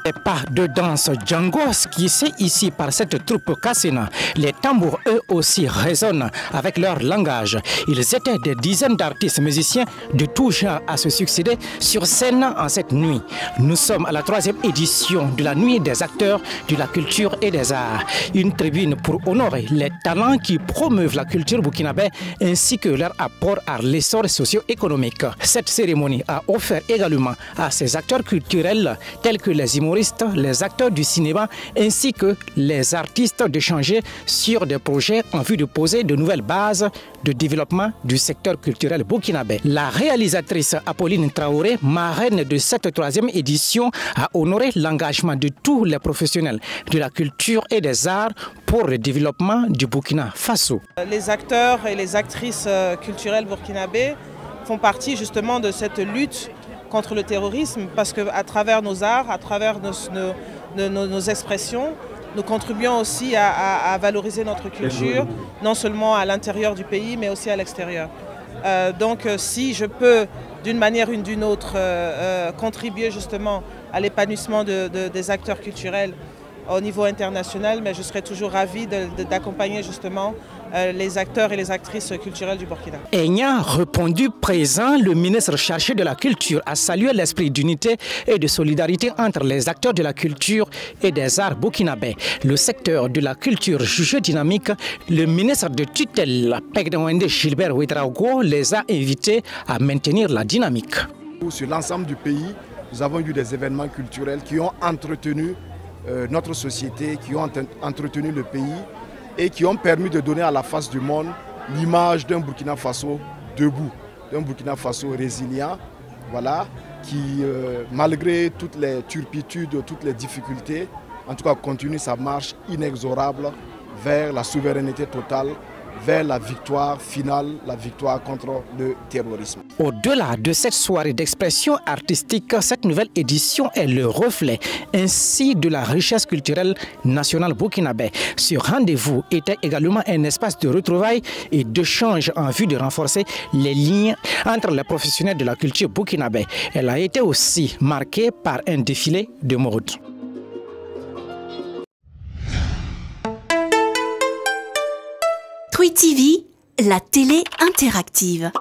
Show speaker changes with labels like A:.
A: Les pas de danse Django esquissés ici par cette troupe Kassina. Les tambours eux aussi résonnent avec leur langage. Ils étaient des dizaines d'artistes musiciens de tout genre à se succéder sur scène en cette nuit. Nous sommes à la 3e édition de la nuit des acteurs de la culture et des arts. Une tribune pour honorer les talents qui promeuvent la culture burkinabé ainsi que leur apport à l'essor socio-économique. Cette cérémonie a offert également à ces acteurs culturels tels que les humoristes, les acteurs du cinéma ainsi que les artistes d'échanger sur des projets en vue de poser de nouvelles bases de développement du secteur culturel burkinabé. La réalisatrice Apolline Traoré, marraine de cette 3e édition, a honoré l'engagement de tous les professionnels de la culture et des arts pour le développement du Burkina Faso.
B: Les acteurs et les actrices culturelles burkinabés font partie justement de cette lutte contre le terrorisme parce qu'à travers nos arts, à travers nos expressions, nous contribuons aussi à valoriser notre culture, non seulement à l'intérieur du pays, mais aussi à l'extérieur. Donc si je peux, d'une manière ou d'une autre, contribuer justement à l'épanouissement des acteurs culturels au niveau international, mais je serai toujours ravie d'accompagner justement les acteurs et les actrices culturelles du Burkina.
A: Ayant répondu présent, le ministre chargé de la culture a salué l'esprit d'unité et de solidarité entre les acteurs de la culture et des arts burkinabés. Le secteur de la culture jugé dynamique, le ministre de tutelle, Pegdawende Gilbert Ouedraogo, les a invités à maintenir la dynamique.
C: Sur l'ensemble du pays, nous avons eu des événements culturels qui ont entretenu notre société, qui ont entretenu le pays et qui ont permis de donner à la face du monde l'image d'un Burkina Faso debout, d'un Burkina Faso résilient, voilà, qui malgré toutes les turpitudes, toutes les difficultés, en tout cas continue sa marche inexorable vers la souveraineté totale, vers la victoire finale, la victoire contre le terrorisme.
A: Au-delà de cette soirée d'expression artistique, cette nouvelle édition est le reflet ainsi de la richesse culturelle nationale burkinabé. Ce rendez-vous était également un espace de retrouvailles et d'échange en vue de renforcer les liens entre les professionnels de la culture burkinabé. Elle a été aussi marquée par un défilé de mode.
D: Twi TV, la télé interactive.